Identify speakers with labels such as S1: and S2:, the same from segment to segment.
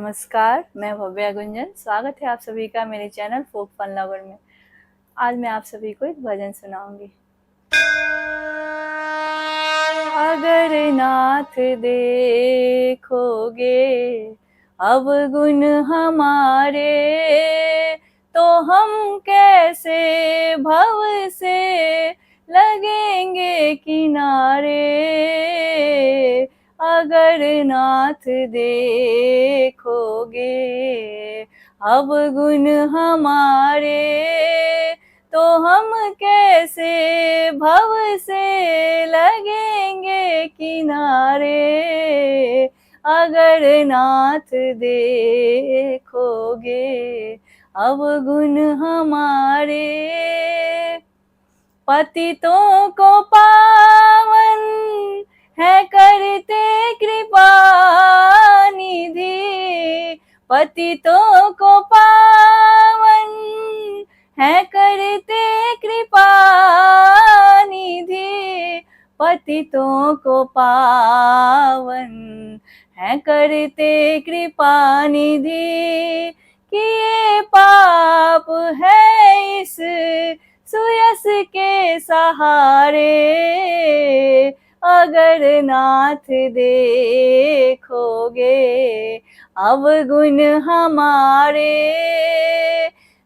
S1: नमस्कार, मैं भव्या गुंजन। स्वागत है आप सभी का मेरे चैनल फोक फन लवर में। आज मैं आप सभी को एक भजन सुनाऊंगी। अगर नाथ देखोगे अवगुण हमारे, तो हम कैसे भव से लगेंगे किनारे। अगर नाथ देखोगे अवगुण हमारे, तो हम कैसे भव से लगेंगे किनारे। अगर नाथ देखोगे अवगुण हमारे, पतितों को पावन है करते कृपा निधि। पतितों को पावन है करते कृपा निधि। पतितों को पावन है करते कृपा निधि। किए पाप है इस सुयस के सहारे। अगर नाथ देखोगे अवगुण हमारे,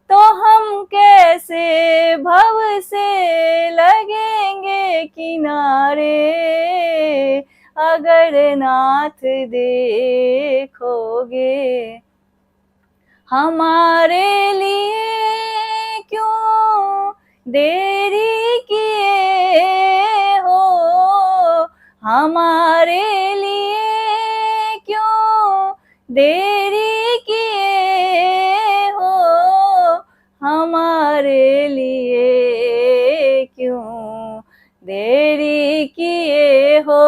S1: तो हम कैसे भव से लगेंगे किनारे। अगर नाथ देखोगे हमारे लिए क्यों देरी किए हो। हमारे लिए क्यों देरी किए हो। हमारे लिए क्यों देरी किए हो।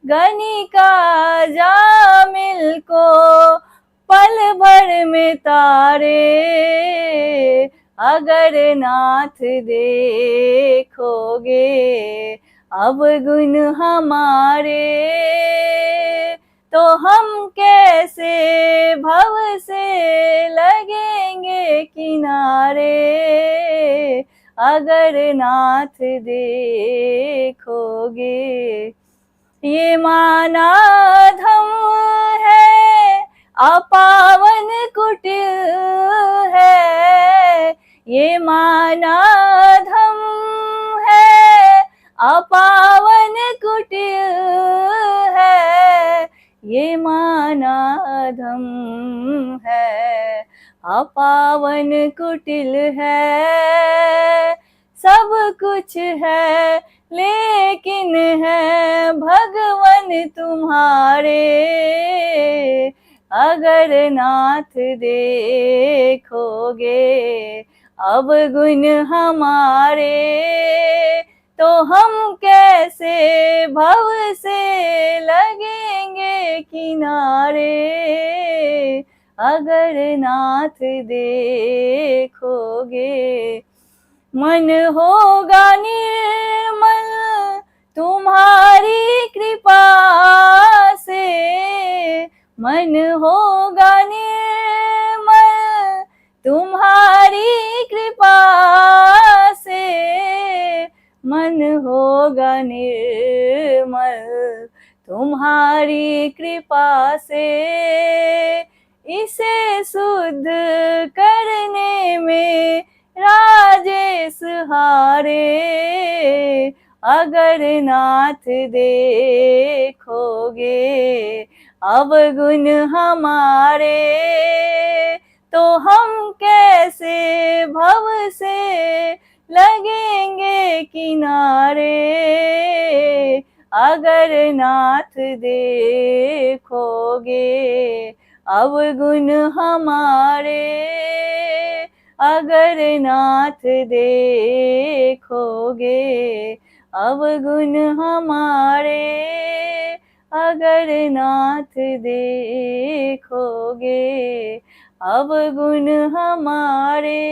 S1: गणिका जामिल को पल भर में तारे। अगर नाथ देखोगे अवगुण हमारे, तो हम कैसे भव से लगेंगे किनारे। अगर नाथ देखोगे ये माना धम है अपावन कुटिल है। ये माना धम है अपावन कुटिल है। ये माना धम है अपावन कुटिल है। सब कुछ है लेकिन है भगवन तुम्हारे। अगर नाथ देखोगे अवगुण हमारे, तो हम कैसे भव से लगेंगे किनारे। अगर नाथ देखोगे मन होगा निर्मल तुम्हारी कृपा से। मन होगा निर्मल तुम्हारी कृपा से। मन होगा निर्मल तुम्हारी कृपा से। इसे शुद्ध करने में राजेश हारे। अगर नाथ देखोगे अवगुण हमारे, तो हम कैसे भव से लगेंगे किनारे। अगर नाथ देखोगे अवगुण हमारे, अगर नाथ देखोगे अवगुण हमारे। अगर नाथ देखोगे अवगुण हमारे।